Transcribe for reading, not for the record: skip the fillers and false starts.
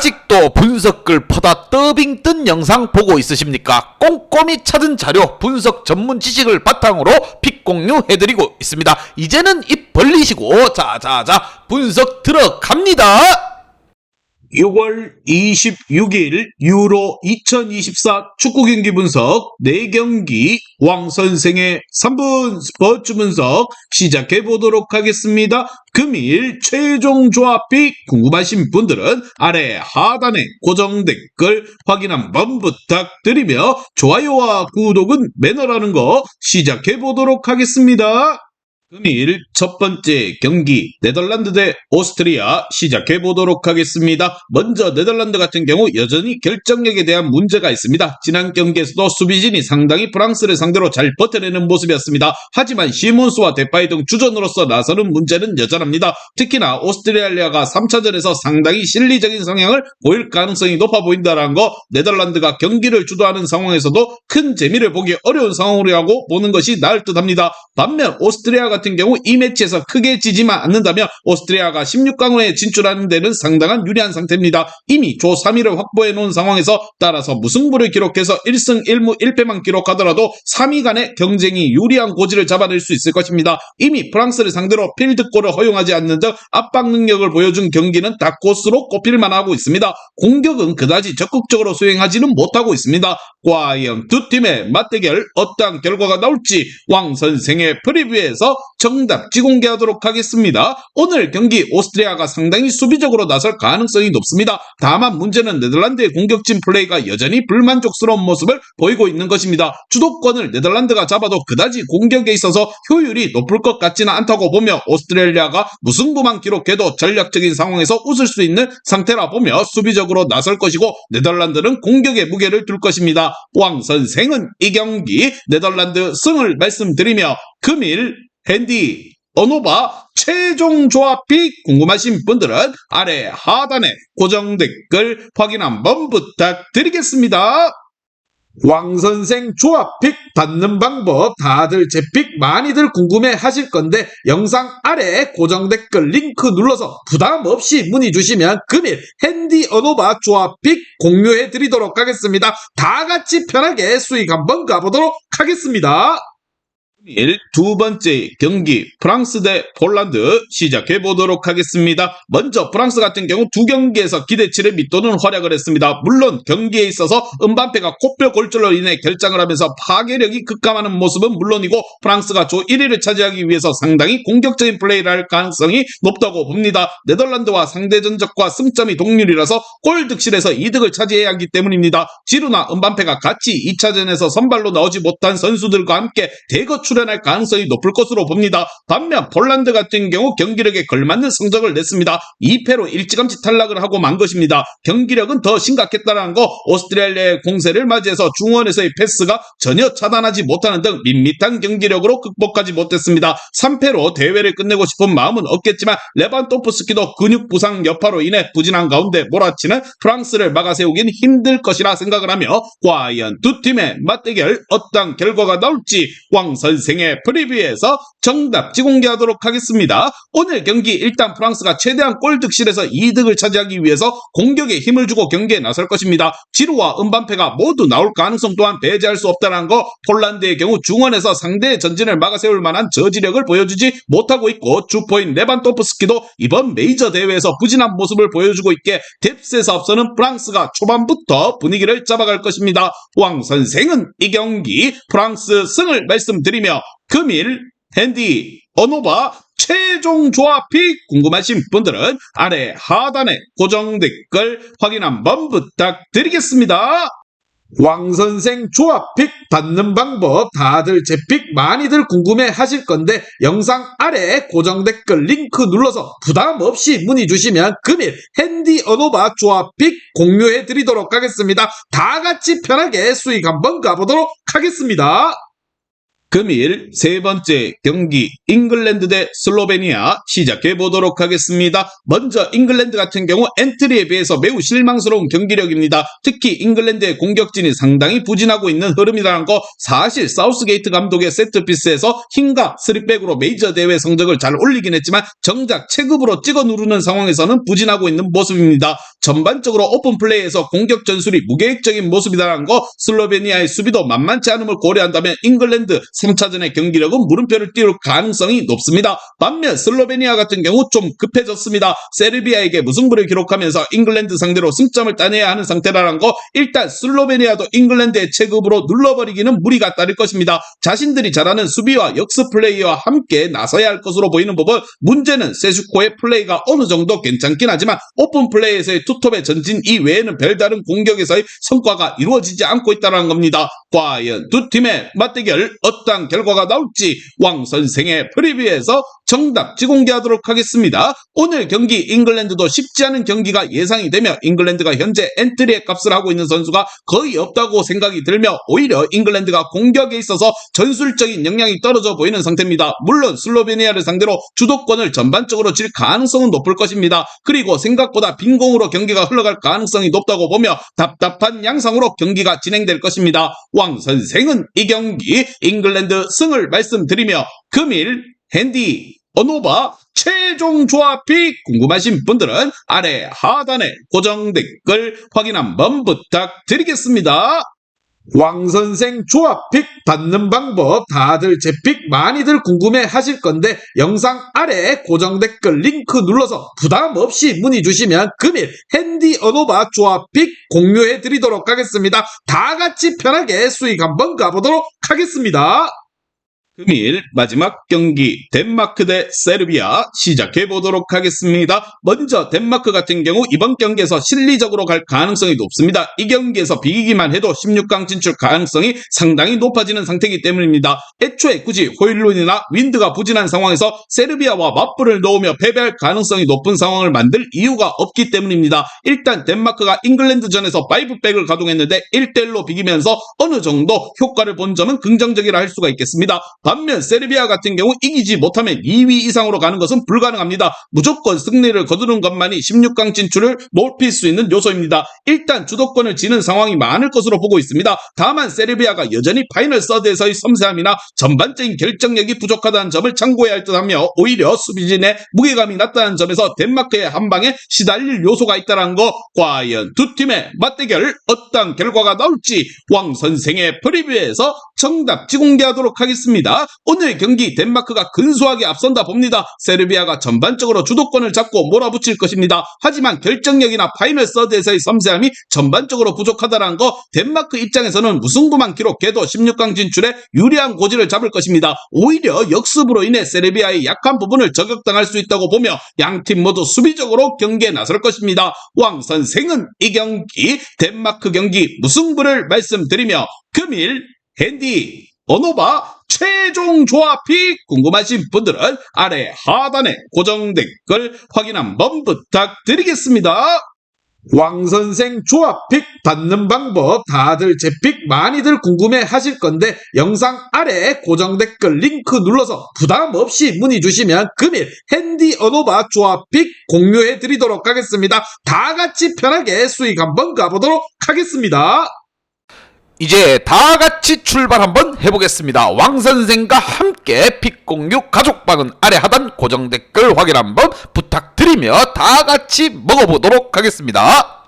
아직도 분석글 퍼다 더빙 뜬 영상 보고 있으십니까? 꼼꼼히 찾은 자료, 분석 전문 지식을 바탕으로 픽 공유해드리고 있습니다. 이제는 입 벌리시고 자자자 분석 들어갑니다. 6월 26일 유로 2024 축구 경기 분석 4경기 왕선생의 3분 스포츠 분석 시작해 보도록 하겠습니다. 금일 최종 조합이 궁금하신 분들은 아래 하단에 고정 댓글 확인 한번 부탁드리며 좋아요와 구독은 매너라는 거 시작해 보도록 하겠습니다. 금일 첫 번째 경기 네덜란드 대 오스트리아 시작해 보도록 하겠습니다. 먼저 네덜란드 같은 경우 여전히 결정력에 대한 문제가 있습니다. 지난 경기에서도 수비진이 상당히 프랑스를 상대로 잘 버텨내는 모습이었습니다. 하지만 시몬스와 데파이 등 주전으로서 나서는 문제는 여전합니다. 특히나 오스트리아가 3차전에서 상당히 실리적인 성향을 보일 가능성이 높아 보인다는 거, 네덜란드가 경기를 주도하는 상황에서도 큰 재미를 보기 어려운 상황이라고 보는 것이 나을 듯합니다. 반면 오스트리아 같은 경우 이 매치에서 크게 지지만 않는다면 오스트리아가 16강에 진출하는 데는 상당한 유리한 상태입니다. 이미 조 3위를 확보해 놓은 상황에서 따라서 무승부를 기록해서 1승 1무 1패만 기록하더라도 3위 간의 경쟁이 유리한 고지를 잡아낼 수 있을 것입니다. 이미 프랑스를 상대로 필드골을 허용하지 않는 등 압박 능력을 보여준 경기는 다코스로 꼽힐만 하고 있습니다. 공격은 그다지 적극적으로 수행하지는 못하고 있습니다. 과연 두 팀의 맞대결 어떠한 결과가 나올지 왕선생의 프리뷰에서 정답지 공개하도록 하겠습니다. 오늘 경기 오스트리아가 상당히 수비적으로 나설 가능성이 높습니다. 다만 문제는 네덜란드의 공격진 플레이가 여전히 불만족스러운 모습을 보이고 있는 것입니다. 주도권을 네덜란드가 잡아도 그다지 공격에 있어서 효율이 높을 것 같지는 않다고 보며 오스트레일리아가 무승부만 기록해도 전략적인 상황에서 웃을 수 있는 상태라 보며 수비적으로 나설 것이고 네덜란드는 공격에 무게를 둘 것입니다. 왕선생은 이 경기 네덜란드 승을 말씀드리며 금일 핸디 언오바 최종 조합이 궁금하신 분들은 아래 하단에 고정 댓글 확인 한번 부탁드리겠습니다. 왕선생 조합픽 받는 방법 다들 제 픽 많이들 궁금해 하실 건데 영상 아래 고정 댓글 링크 눌러서 부담 없이 문의 주시면 금일 핸디 언오바 조합픽 공유해 드리도록 하겠습니다. 다 같이 편하게 수익 한번 가보도록 하겠습니다. 두 번째 경기 프랑스 대 폴란드 시작해 보도록 하겠습니다. 먼저 프랑스 같은 경우 두 경기에서 기대치를 밑도는 활약을 했습니다. 물론 경기에 있어서 음바페가 코뼈 골절로 인해 결장을 하면서 파괴력이 급감하는 모습은 물론이고 프랑스가 조 1위를 차지하기 위해서 상당히 공격적인 플레이를 할 가능성이 높다고 봅니다. 네덜란드와 상대 전적과 승점이 동률이라서 골 득실에서 이득을 차지해야 하기 때문입니다. 지루나 음바페가 같이 2차전에서 선발로 나오지 못한 선수들과 함께 대거 출연할 가능성이 높을 것으로 봅니다. 반면 폴란드 같은 경우 경기력에 걸맞는 성적을 냈습니다. 2패로 일찌감치 탈락을 하고 만 것입니다. 경기력은 더 심각했다는 거, 오스트레일리아의 공세를 맞이해서 중원에서의 패스가 전혀 차단하지 못하는 등 밋밋한 경기력으로 극복하지 못했습니다. 3패로 대회를 끝내고 싶은 마음은 없겠지만 레반도프스키도 근육 부상 여파로 인해 부진한 가운데 몰아치는 프랑스를 막아세우긴 힘들 것이라 생각을 하며 과연 두 팀의 맞대결 어떤 결과가 나올지 왕선생의 프리뷰에서 정답지 공개하도록 하겠습니다. 오늘 경기 일단 프랑스가 최대한 골 득실에서 이득을 차지하기 위해서 공격에 힘을 주고 경기에 나설 것입니다. 지루와 음반페가 모두 나올 가능성 또한 배제할 수 없다는 거, 폴란드의 경우 중원에서 상대의 전진을 막아세울 만한 저지력을 보여주지 못하고 있고 주포인 레반도프스키도 이번 메이저 대회에서 부진한 모습을 보여주고 있기에 뎁스에서 앞서는 프랑스가 초반부터 분위기를 잡아갈 것입니다. 왕선생은 이 경기 프랑스 승을 말씀드리며 금일 핸디 언오바 최종 조합이 궁금하신 분들은 아래 하단에 고정 댓글 확인 한번 부탁드리겠습니다. 왕선생 조합픽 받는 방법 다들 제 픽 많이들 궁금해 하실 건데 영상 아래 고정 댓글 링크 눌러서 부담 없이 문의 주시면 금일 핸디 언오바 조합픽 공유해 드리도록 하겠습니다. 다 같이 편하게 수익 한번 가보도록 하겠습니다. 금일 세 번째 경기 잉글랜드 대 슬로베니아 시작해 보도록 하겠습니다. 먼저 잉글랜드 같은 경우 엔트리에 비해서 매우 실망스러운 경기력입니다. 특히 잉글랜드의 공격진이 상당히 부진하고 있는 흐름이라는 거 사실 사우스게이트 감독의 세트피스에서 힘과 3백으로 메이저 대회 성적을 잘 올리긴 했지만 정작 체급으로 찍어 누르는 상황에서는 부진하고 있는 모습입니다. 전반적으로 오픈 플레이에서 공격 전술이 무계획적인 모습이라는 거 슬로베니아의 수비도 만만치 않음을 고려한다면 잉글랜드 3차전의 경기력은 물음표를 띄울 가능성이 높습니다. 반면 슬로베니아 같은 경우 좀 급해졌습니다. 세르비아에게 무승부를 기록하면서 잉글랜드 상대로 승점을 따내야 하는 상태라는 거 일단 슬로베니아도 잉글랜드의 체급으로 눌러버리기는 무리가 따를 것입니다. 자신들이 잘하는 수비와 역습 플레이와 함께 나서야 할 것으로 보이는 부분 문제는 세슈코의 플레이가 어느 정도 괜찮긴 하지만 오픈 플레이에서의 투톱의 전진 이외에는 별다른 공격에서의 성과가 이루어지지 않고 있다는 겁니다. 과연 두 팀의 맞대결 어떤 결과가 나올지 왕 선생의 프리뷰에서 정답지 공개하도록 하겠습니다. 오늘 경기 잉글랜드도 쉽지 않은 경기가 예상이 되며 잉글랜드가 현재 엔트리의 값을 하고 있는 선수가 거의 없다고 생각이 들며 오히려 잉글랜드가 공격에 있어서 전술적인 역량이 떨어져 보이는 상태입니다. 물론 슬로베니아를 상대로 주도권을 전반적으로 질 가능성은 높을 것입니다. 그리고 생각보다 빈공으로 경기가 흘러갈 가능성이 높다고 보며 답답한 양상으로 경기가 진행될 것입니다. 왕 선생은 이 경기 잉글랜드 승을 말씀드리며 금일 핸디 언오바 최종 조합이 궁금하신 분들은 아래 하단에 고정 댓글 확인 한번 부탁드리겠습니다. 왕선생 조합픽 받는 방법 다들 제 픽 많이들 궁금해 하실 건데 영상 아래 고정 댓글 링크 눌러서 부담 없이 문의 주시면 금일 핸디 언오바 조합픽 공유해 드리도록 하겠습니다. 다 같이 편하게 수익 한번 가보도록 하겠습니다. 금일 마지막 경기 덴마크 대 세르비아 시작해 보도록 하겠습니다. 먼저 덴마크 같은 경우 이번 경기에서 실리적으로 갈 가능성이 높습니다. 이 경기에서 비기기만 해도 16강 진출 가능성이 상당히 높아지는 상태이기 때문입니다. 애초에 굳이 호일룬이나 윈드가 부진한 상황에서 세르비아와 맞불을 놓으며 패배할 가능성이 높은 상황을 만들 이유가 없기 때문입니다. 일단 덴마크가 잉글랜드전에서 5백을 가동했는데 1대1로 비기면서 어느 정도 효과를 본 점은 긍정적이라 할 수가 있겠습니다. 반면 세르비아 같은 경우 이기지 못하면 2위 이상으로 가는 것은 불가능합니다. 무조건 승리를 거두는 것만이 16강 진출을 높일 수 있는 요소입니다. 일단 주도권을 지는 상황이 많을 것으로 보고 있습니다. 다만 세르비아가 여전히 파이널 서드에서의 섬세함이나 전반적인 결정력이 부족하다는 점을 참고해야 할 듯하며 오히려 수비진의 무게감이 낮다는 점에서 덴마크의 한방에 시달릴 요소가 있다는 거 과연 두 팀의 맞대결 어떤 결과가 나올지 왕 선생의 프리뷰에서 정답지 공개하도록 하겠습니다. 오늘 경기 덴마크가 근소하게 앞선다 봅니다. 세르비아가 전반적으로 주도권을 잡고 몰아붙일 것입니다. 하지만 결정력이나 파이널 서드에서의 섬세함이 전반적으로 부족하다는 거 덴마크 입장에서는 무승부만 기록해도 16강 진출에 유리한 고지를 잡을 것입니다. 오히려 역습으로 인해 세르비아의 약한 부분을 저격당할 수 있다고 보며 양팀 모두 수비적으로 경기에 나설 것입니다. 왕 선생은 이 경기 덴마크 경기 무승부를 말씀드리며 금일 핸디 언오바 최종 조합이 궁금하신 분들은 아래 하단에 고정 댓글 확인 한번 부탁드리겠습니다. 왕선생 조합픽 받는 방법 다들 제 픽 많이들 궁금해 하실 건데 영상 아래 고정 댓글 링크 눌러서 부담 없이 문의 주시면 금일 핸디 언오바 조합픽 공유해 드리도록 하겠습니다. 다 같이 편하게 수익 한번 가보도록 하겠습니다. 이제 다 같이 출발 한번 해보겠습니다. 왕선생과 함께 픽 공유 가족방은 아래 하단 고정 댓글 확인 한번 부탁드리며 다 같이 먹어보도록 하겠습니다.